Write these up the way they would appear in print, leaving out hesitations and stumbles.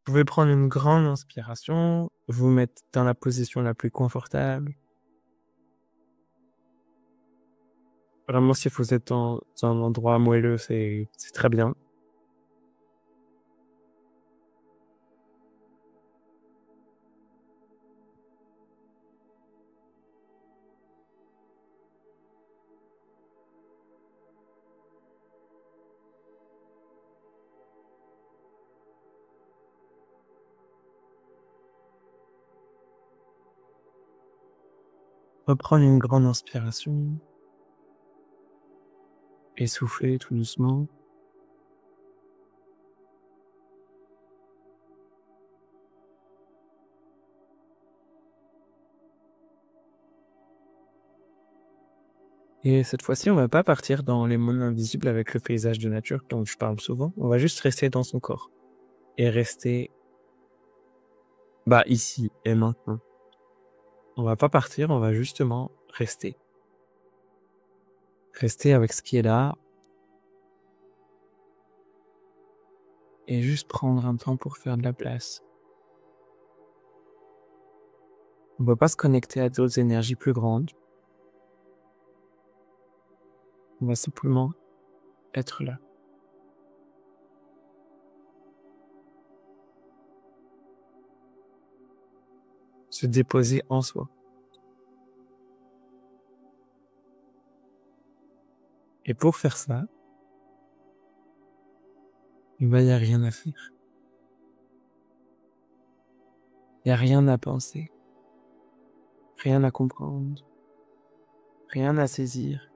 Vous pouvez prendre une grande inspiration, vous mettre dans la position la plus confortable. Vraiment, si vous êtes dans un endroit moelleux, c'est très bien. Reprendre une grande inspiration. Essouffler tout doucement. Et cette fois-ci, on va pas partir dans les mondes invisibles avec le paysage de nature dont je parle souvent. On va juste rester dans son corps. Et rester, ici et maintenant. On va pas partir, on va justement rester. Rester avec ce qui est là. Et juste prendre un temps pour faire de la place. On ne peut pas se connecter à d'autres énergies plus grandes. On va simplement être là. Se déposer en soi. Et pour faire ça, il n'y a rien à faire. Il n'y a rien à penser. Rien à comprendre. Rien à saisir.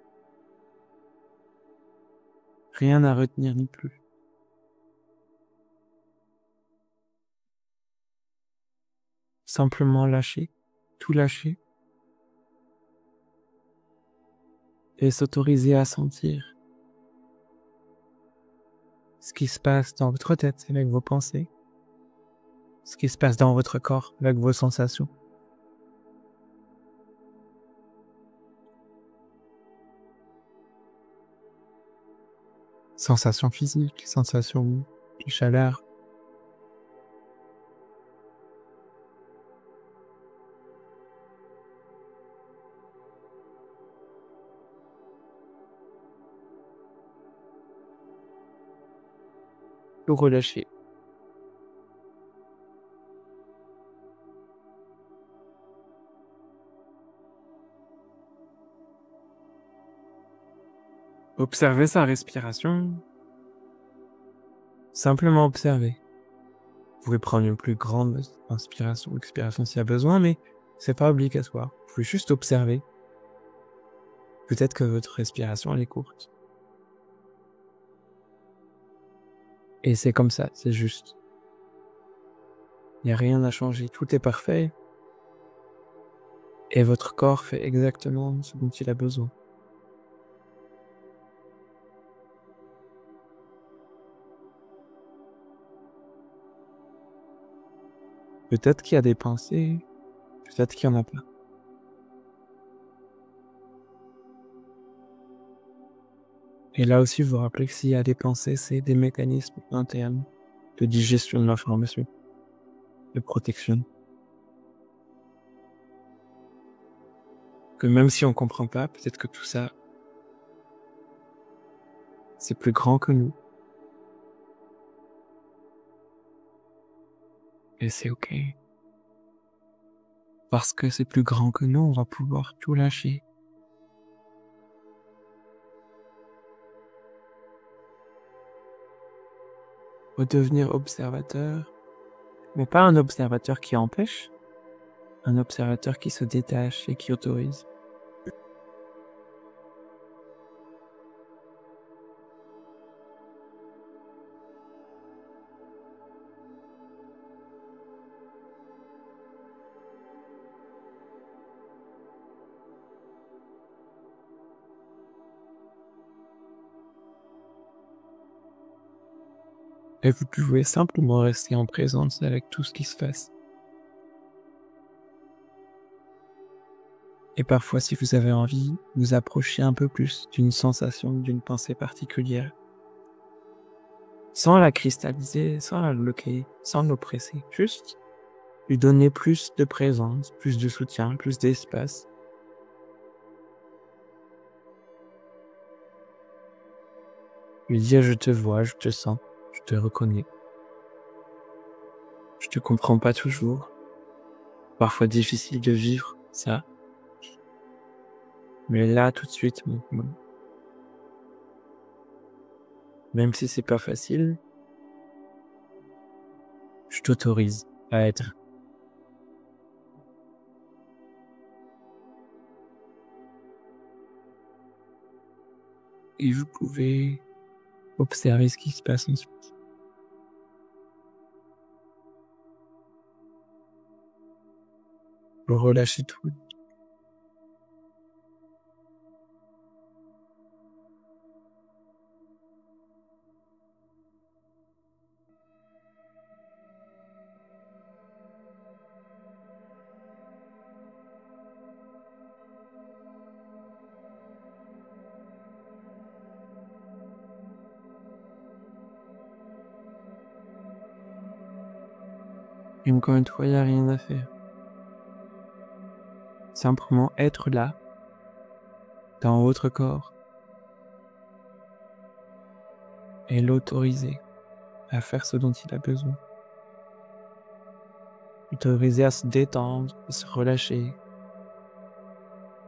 Rien à retenir non plus. Simplement lâcher, tout lâcher. Et s'autoriser à sentir ce qui se passe dans votre tête avec vos pensées. Ce qui se passe dans votre corps avec vos sensations. Sensations physiques, sensations de chaleur. Tout relâcher. Observez sa respiration. Simplement observer. Vous pouvez prendre une plus grande inspiration, expiration s'il y a besoin, mais c'est pas obligatoire. Vous pouvez juste observer. Peut-être que votre respiration, elle est courte. Et c'est comme ça, c'est juste. Il n'y a rien à changer, tout est parfait. Et votre corps fait exactement ce dont il a besoin. Peut-être qu'il y a des pensées, peut-être qu'il n'y en a pas. Et là aussi, vous vous rappelez que s'il y a des pensées, c'est des mécanismes internes de digestion de l'information, de protection. Que même si on comprend pas, peut-être que tout ça, c'est plus grand que nous. Et c'est ok. Parce que c'est plus grand que nous, on va pouvoir tout lâcher. Redevenir observateur, mais pas un observateur qui empêche, un observateur qui se détache et qui autorise. Et vous pouvez simplement rester en présence avec tout ce qui se passe. Et parfois, si vous avez envie, vous approchez un peu plus d'une sensation, d'une pensée particulière. sans la cristalliser, sans la bloquer, sans l'oppresser, juste lui donner plus de présence, plus de soutien, plus d'espace. Lui dire je te vois, je te sens, je te reconnais. Je te comprends pas toujours. Parfois difficile de vivre ça. Mais là, tout de suite, même si c'est pas facile, je t'autorise à être. Et vous pouvez observer ce qui se passe ensuite. Vous relâchez tout. Et encore une fois, il n'y a rien à faire. Simplement être là, dans votre corps, et l'autoriser à faire ce dont il a besoin. L'autoriser à se détendre, à se relâcher,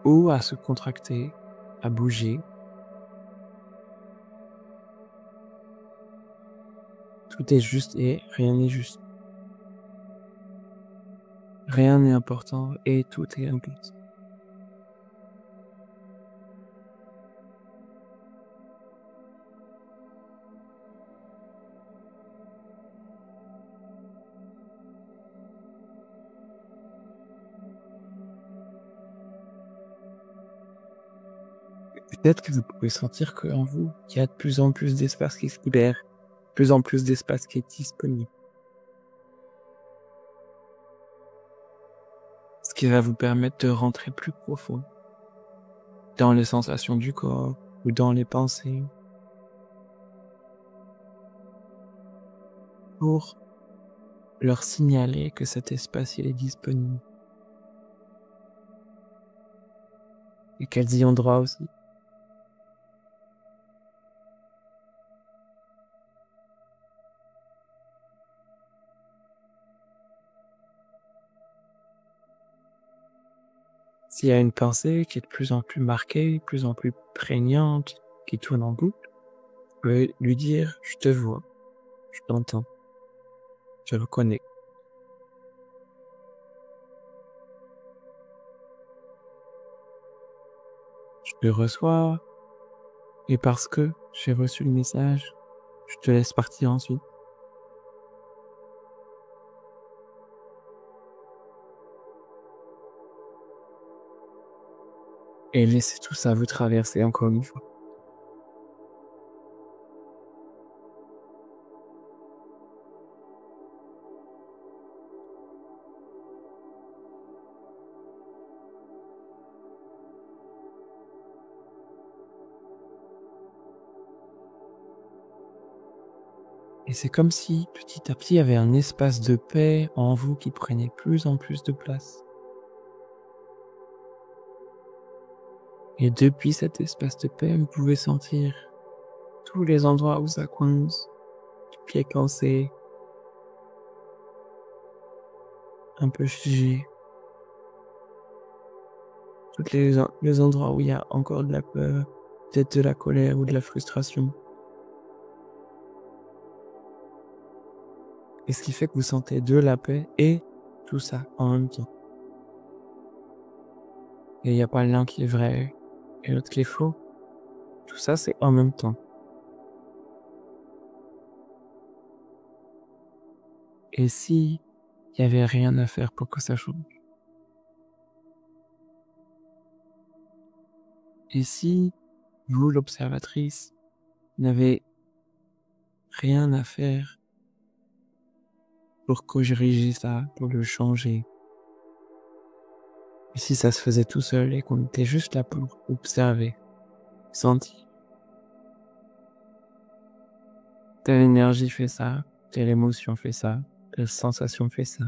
ou à se contracter, à bouger. Tout est juste et rien n'est juste. Rien n'est important et tout est important. Peut-être que vous pouvez sentir qu'en vous, il y a de plus en plus d'espace qui se libère, de plus en plus d'espace qui est disponible. Ce qui va vous permettre de rentrer plus profond dans les sensations du corps ou dans les pensées pour leur signaler que cet espace il est disponible et qu'elles y ont droit aussi. S'il y a une pensée qui est de plus en plus marquée, de plus en plus prégnante, qui tourne en boucle, vous pouvez lui dire « je te vois, je t'entends, je reconnais ». Je te reçois et parce que j'ai reçu le message, je te laisse partir ensuite. Et laissez tout ça vous traverser encore une fois. Et c'est comme si, petit à petit, il y avait un espace de paix en vous qui prenait plus en plus de place. Et depuis cet espace de paix, vous pouvez sentir tous les endroits où ça coince, du pied cassé, un peu figé, tous les endroits où il y a encore de la peur, peut-être de la colère ou de la frustration. Et ce qui fait que vous sentez de la paix et tout ça en même temps. Et il n'y a pas l'un qui est vrai et l'autre qui est faux. Tout ça, c'est en même temps. Et si il y avait rien à faire pour que ça change? Et si vous, l'observatrice, n'avez rien à faire pour corriger ça, pour le changer? Et si ça se faisait tout seul et qu'on était juste là pour observer, sentir? telle énergie fait ça, telle émotion fait ça, telle sensation fait ça.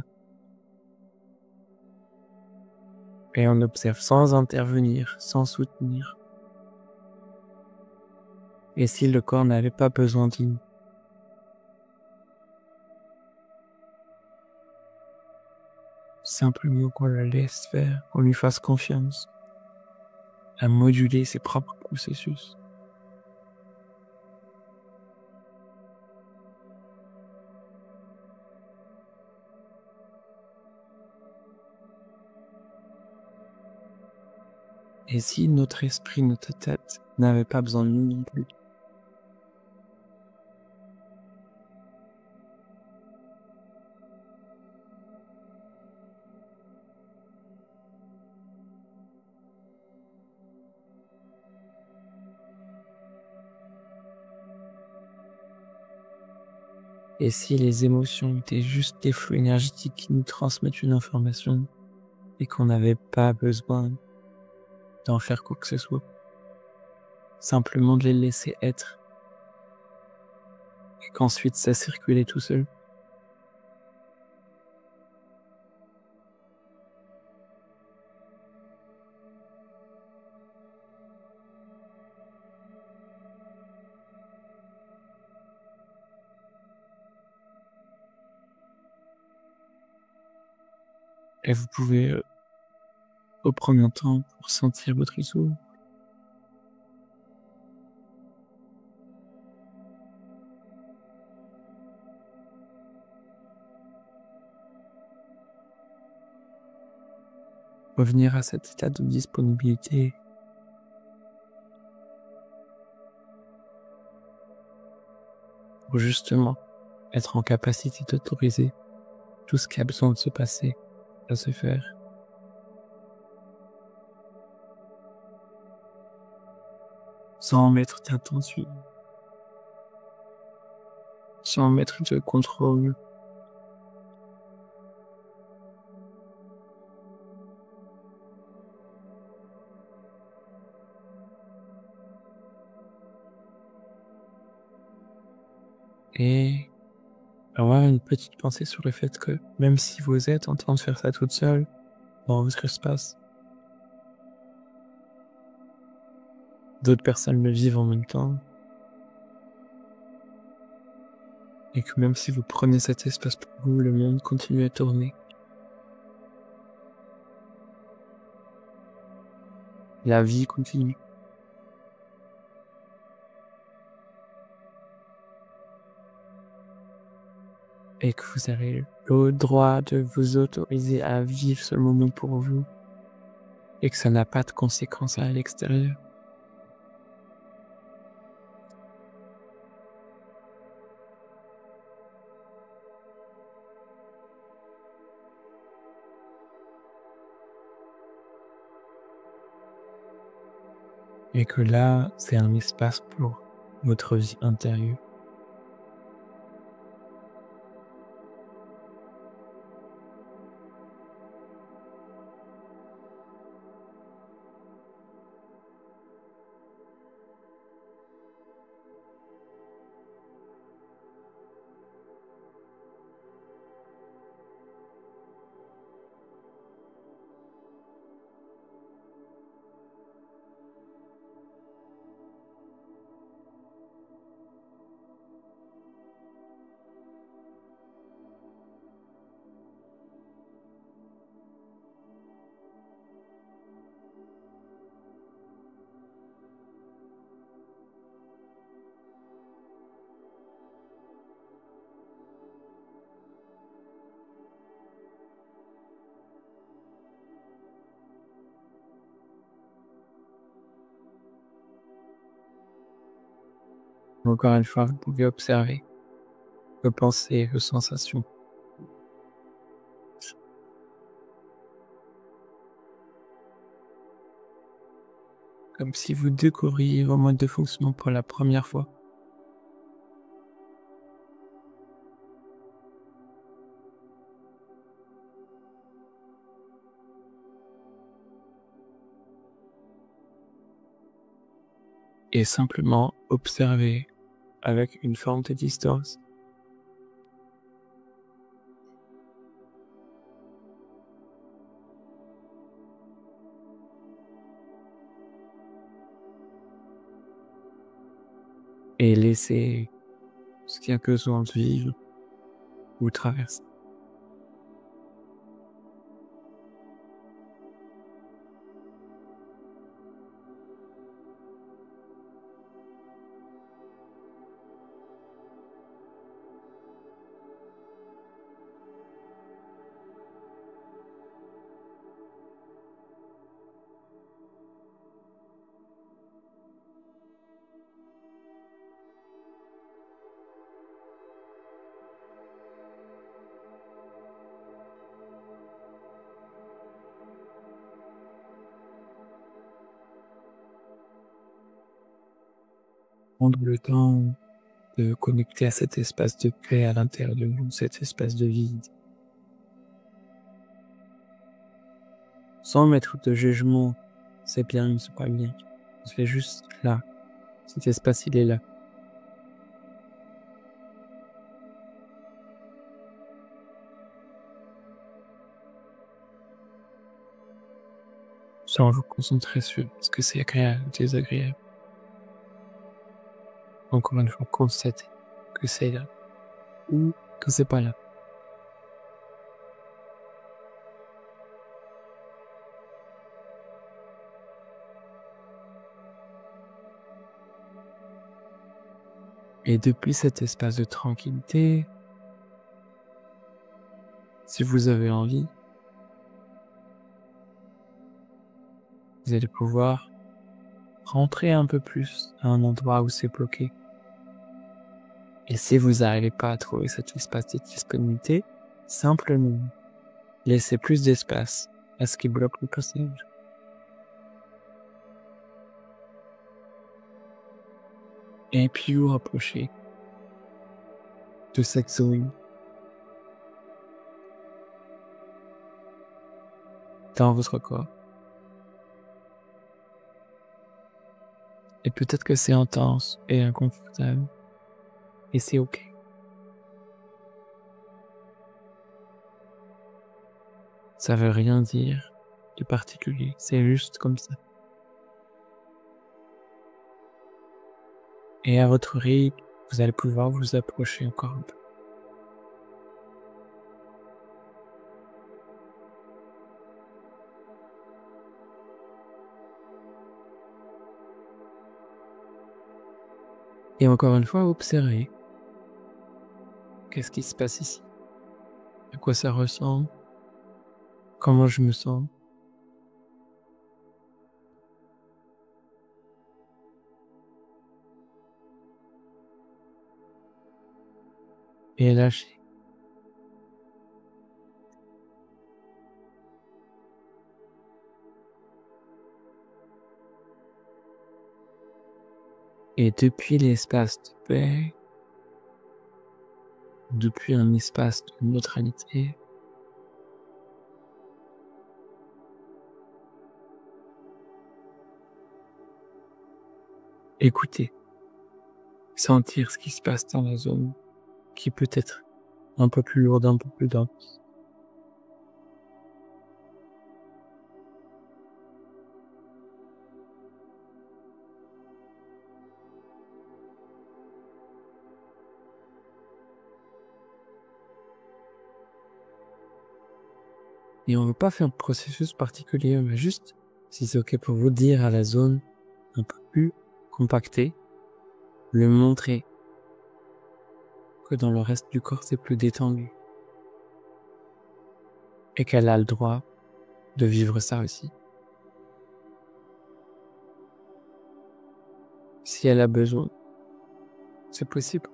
Et on observe sans intervenir, sans soutenir. Et si le corps n'avait pas besoin de nous? Simplement qu'on le laisse faire, qu'on lui fasse confiance à moduler ses propres processus. Et si notre esprit, notre tête n'avait pas besoin de nous non plus? Et si les émotions étaient juste des flux énergétiques qui nous transmettent une information et qu'on n'avait pas besoin d'en faire quoi que ce soit, simplement de les laisser être et qu'ensuite ça circulait tout seul? Et vous pouvez, au premier temps, ressentir votre souffle, revenir à cet état de disponibilité pour justement être en capacité d'autoriser tout ce qui a besoin de se passer à se faire, sans mettre d'intention, sans mettre de contrôle. Et avoir une petite pensée sur le fait que même si vous êtes en train de faire ça toute seule, dans votre espace, d'autres personnes le vivent en même temps, et que même si vous prenez cet espace pour vous, le monde continue à tourner. La vie continue. Et que vous avez le droit de vous autoriser à vivre ce moment pour vous, et que ça n'a pas de conséquences à l'extérieur. Et que là, c'est un espace pour votre vie intérieure. Encore une fois, vous pouvez observer vos pensées, vos sensations. Comme si vous découvriez vos modes de fonctionnement pour la première fois. Et simplement observer avec une forme de distance. Et laisser ce qui a besoin de vivre ou traverser. Prendre le temps de connecter à cet espace de paix à l'intérieur de vous, cet espace de vide. Sans mettre de jugement, c'est bien ou c'est pas bien. C'est juste là. Cet espace, il est là. Sans vous concentrer sur ce que c'est agréable ou désagréable. Encore une fois, constatez que c'est là ou que c'est pas là. Et depuis cet espace de tranquillité, si vous avez envie, vous allez pouvoir rentrer un peu plus à un endroit où c'est bloqué. Et si vous n'arrivez pas à trouver cet espace de disponibilité, simplement laissez plus d'espace à ce qui bloque le passage. Et puis vous rapprochez de cette zone dans votre corps. Et peut-être que c'est intense et inconfortable. Et c'est ok. Ça veut rien dire de particulier. C'est juste comme ça. Et à votre rythme, vous allez pouvoir vous approcher encore un peu. Et encore une fois, observez. Qu'est-ce qui se passe ici? À quoi ça ressemble? Comment je me sens? Et lâchez. Et depuis l'espace de paix, depuis un espace de neutralité, écoutez, sentir ce qui se passe dans la zone qui peut être un peu plus lourde, un peu plus dense. Et on ne veut pas faire un processus particulier, mais juste, si c'est ok pour vous, dire à la zone un peu plus compactée, le montrer que dans le reste du corps c'est plus détendu. Et qu'elle a le droit de vivre ça aussi. Si elle a besoin, c'est possible.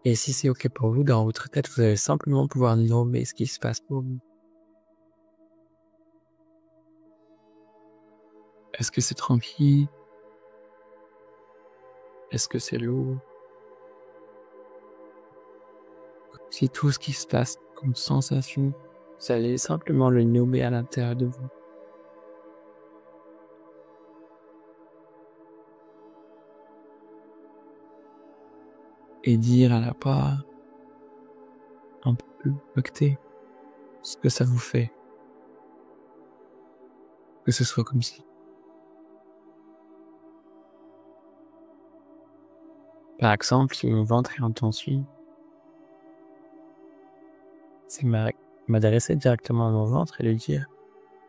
Et si c'est OK pour vous, dans votre tête, vous allez simplement pouvoir nommer ce qui se passe pour vous. Est-ce que c'est tranquille? Est-ce que c'est lourd? Si tout ce qui se passe comme sensation, vous allez simplement le nommer à l'intérieur de vous. Et dire à la part, un peu plus connecté, ce que ça vous fait. Que ce soit comme si, par exemple, si mon ventre est en tension, c'est m'adresser directement à mon ventre et lui dire,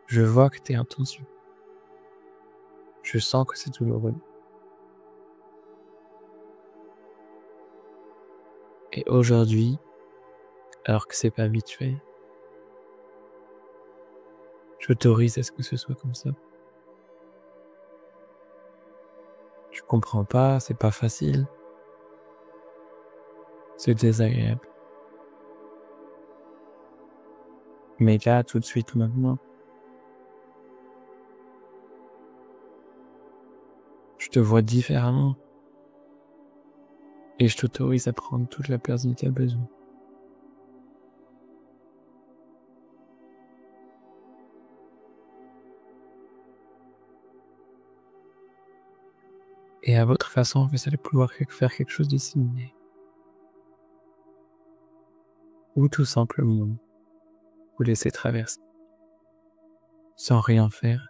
je vois que tu es en tension. Je sens que c'est douloureux. Et aujourd'hui, alors que c'est pas habituel, j'autorise à ce que ce soit comme ça. Je comprends pas, c'est pas facile. C'est désagréable. Mais là, tout de suite, maintenant, je te vois différemment. Et je t'autorise à prendre toute la place dont tu as besoin. Et à votre façon, vous allez pouvoir faire quelque chose de similaire. Ou tout simplement, vous laisser traverser. Sans rien faire.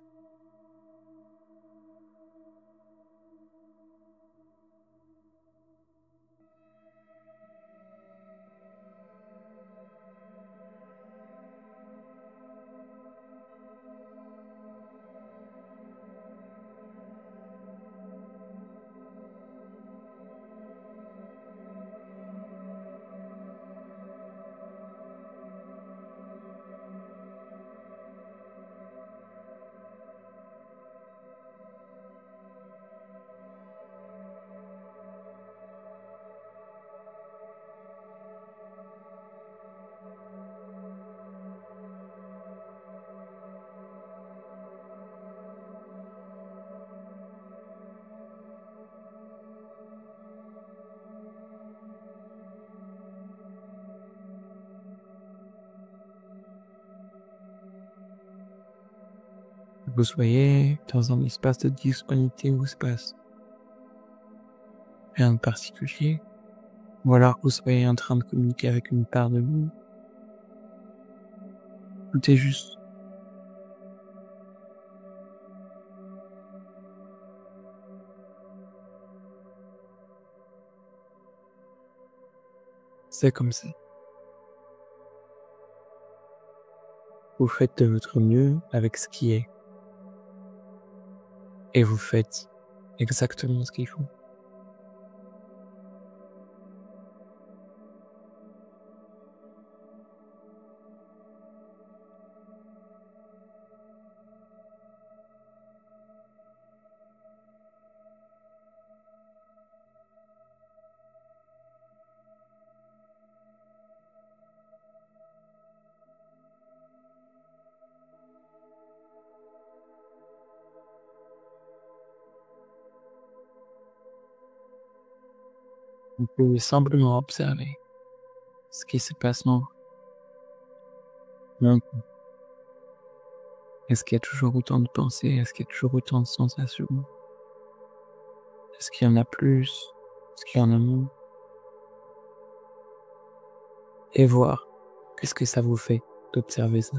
Que vous soyez dans un espace de disponibilité ou espace. Rien de particulier. Ou alors que vous soyez en train de communiquer avec une part de vous. Tout est juste. C'est comme ça. Vous faites de votre mieux avec ce qui est. Et vous faites exactement ce qu'il faut. Vous pouvez simplement observer ce qui se passe maintenant. Est-ce qu'il y a toujours autant de pensées? Est-ce qu'il y a toujours autant de sensations? Est-ce qu'il y en a plus? Est-ce qu'il y en a moins? Et voir qu'est-ce que ça vous fait d'observer ça.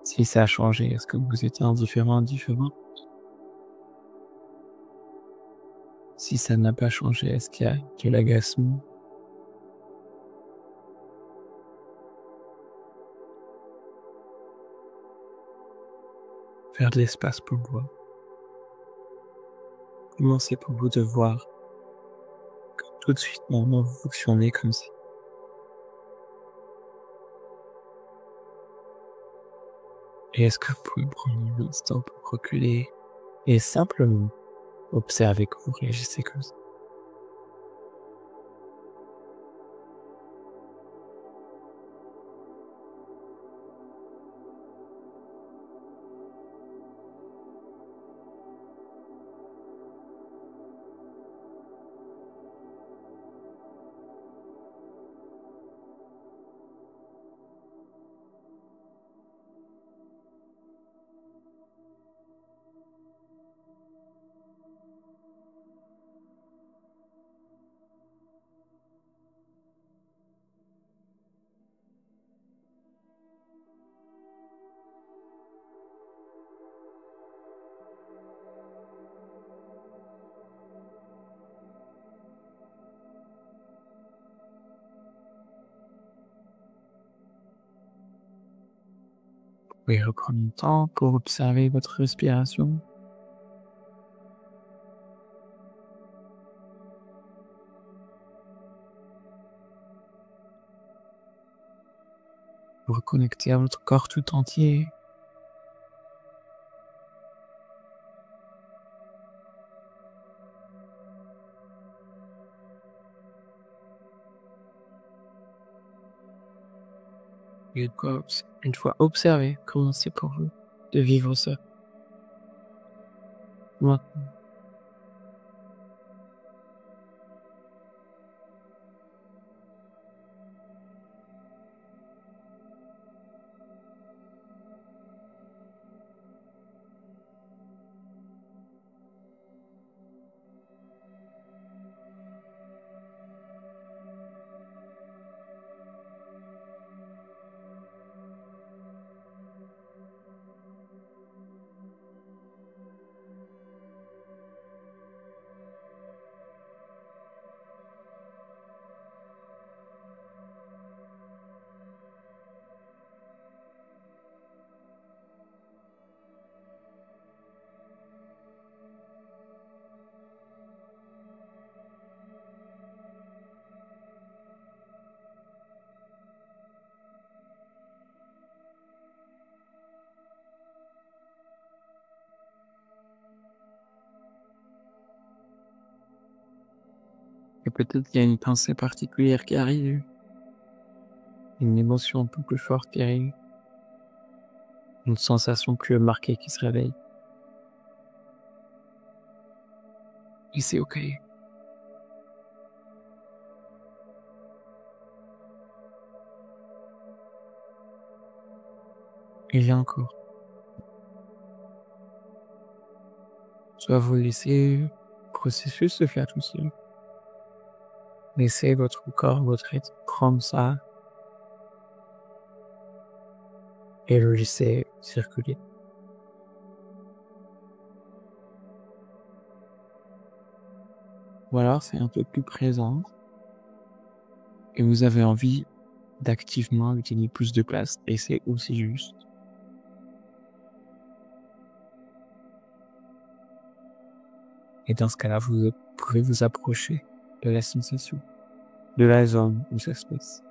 Si ça a changé, est-ce que vous êtes indifférent? Si ça n'a pas changé, est-ce qu'il y a de l'agacement? Faire de l'espace pour voir. Comment c'est pour vous de voir que tout de suite, maintenant, vous fonctionnez comme si Et est-ce que vous pouvez prendre un instant pour reculer et simplement observer que vous réagissez comme ça? Vous pouvez reprendre le temps pour observer votre respiration. Vous reconnecter à votre corps tout entier. Et une fois observé, comment c'est pour vous de vivre ça maintenant. Et peut-être qu'il y a une pensée particulière qui arrive, une émotion un peu plus forte qui arrive, une sensation plus marquée qui se réveille. Et c'est ok. Il y a encore. Soit vous laissez le processus se faire tout seul. Laissez votre corps, votre être prendre ça et le laisser circuler. Ou alors c'est un peu plus présent et vous avez envie d'activement lui donner plus de place et c'est aussi juste. Et dans ce cas-là, vous pouvez vous approcher de la sensation, de la zone où ça se passe.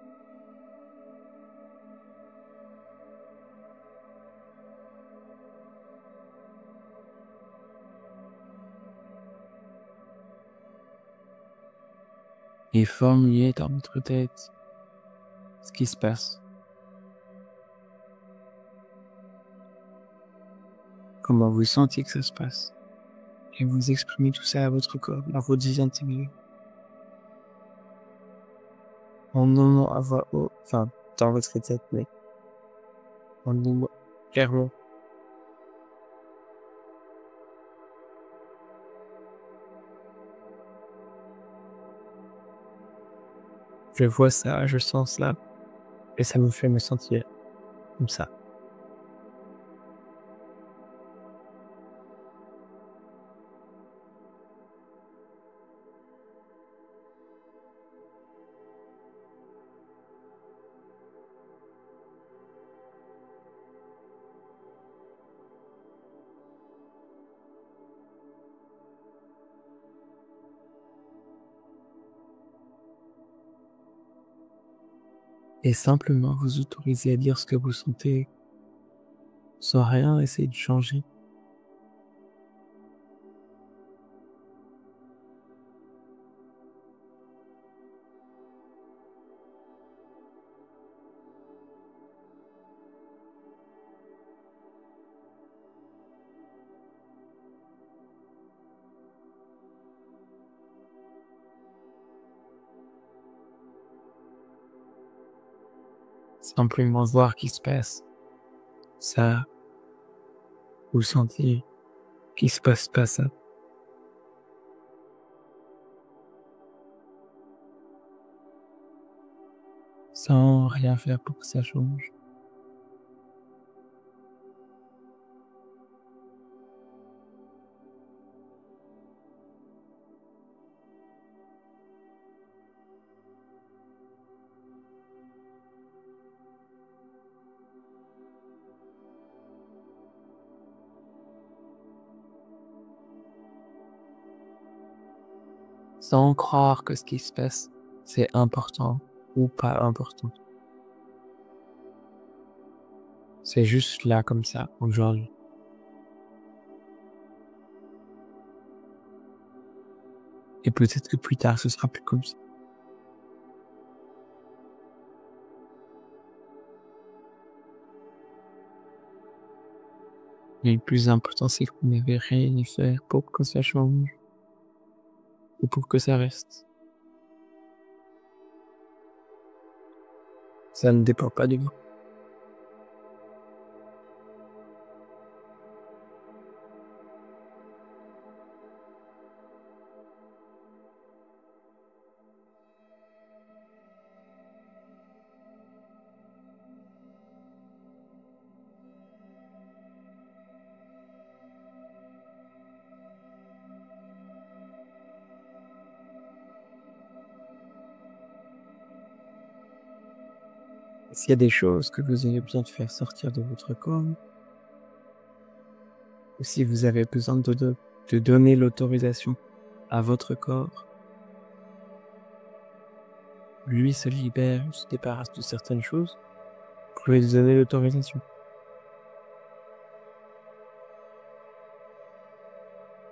Et formuler dans votre tête ce qui se passe. Comment vous sentez que ça se passe. Et vous exprimez tout ça à votre corps, dans votre vie intime. En nommant à voix haute, enfin, dans votre tête, mais en nommant clairement. Je vois ça, je sens cela, et ça me fait me sentir comme ça. Et simplement vous autoriser à dire ce que vous sentez sans rien essayer de changer. Simplement voir qu'il se passe ça, ou sentir qu'il se passe pas ça. Sans rien faire pour que ça change. Sans croire que ce qui se passe, c'est important ou pas important. C'est juste là comme ça, aujourd'hui. Et peut-être que plus tard, ce sera plus comme ça. Mais le plus important, c'est que vous n'avez rien à faire pour que ça change ou pour que ça reste. Ça ne dépend pas de vous. S'il y a des choses que vous avez besoin de faire sortir de votre corps, ou si vous avez besoin de donner l'autorisation à votre corps, lui se libère, se débarrasse de certaines choses, vous pouvez lui donner l'autorisation.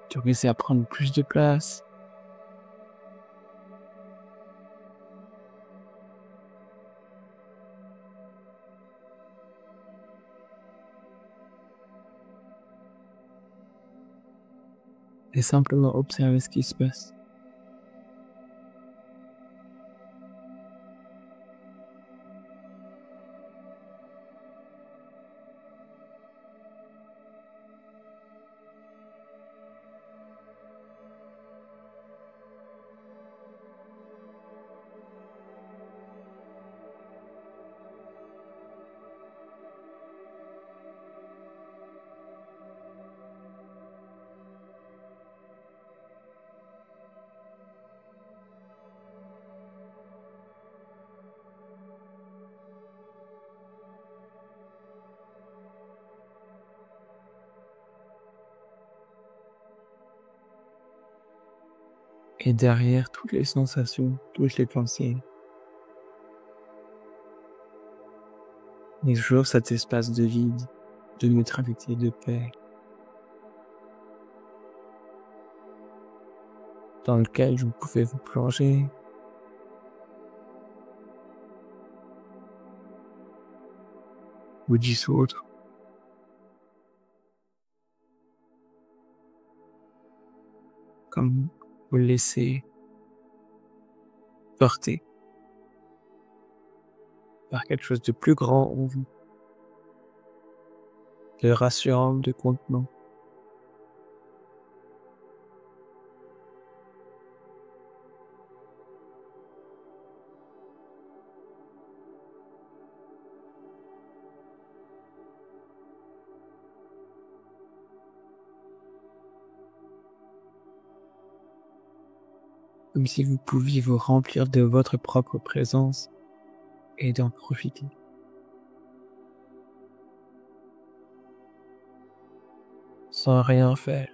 Autoriser à prendre plus de place. Et simplement observer ce qui se passe. Et derrière toutes les sensations, toutes les pensées, il y a toujours cet espace de vide, de neutralité, de paix, dans lequel vous pouvez vous plonger, vous dissoudre, comme vous le laissez porter par quelque chose de plus grand en vous, de rassurant, de contenant. Comme si vous pouviez vous remplir de votre propre présence et d'en profiter. Sans rien faire.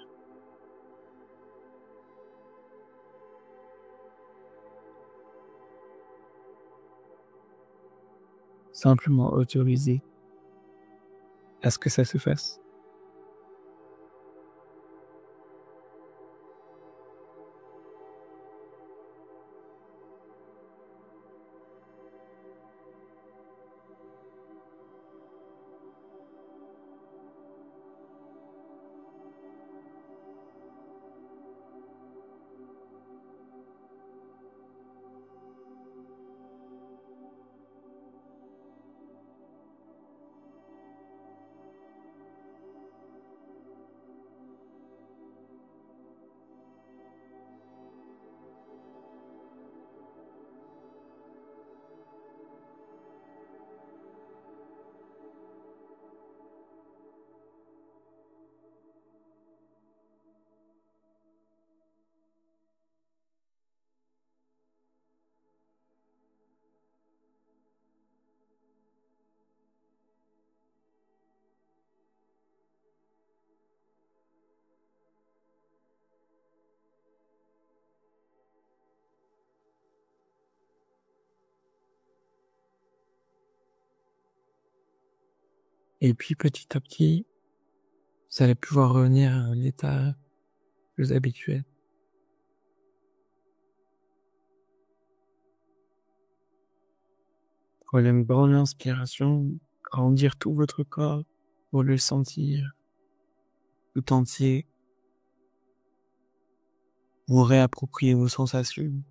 Simplement autoriser à ce que ça se fasse. Et puis petit à petit, vous allez pouvoir revenir à un état plus habituel. Prenez une grande inspiration, grandir tout votre corps pour le sentir tout entier. Vous réappropriez vos sensations.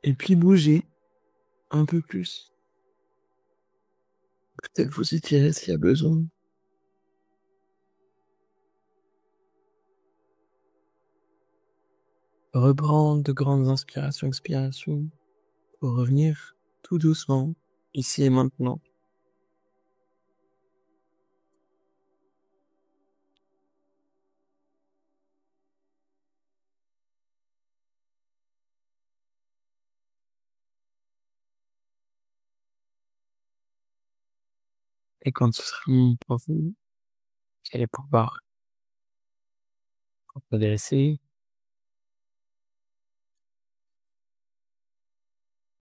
Et puis bougez un peu plus. Peut-être vous étirez s'il y a besoin. Reprendre de grandes inspirations, expirations pour revenir tout doucement, ici et maintenant. Et quand ce sera bon pour vous, vous allez pouvoir redresser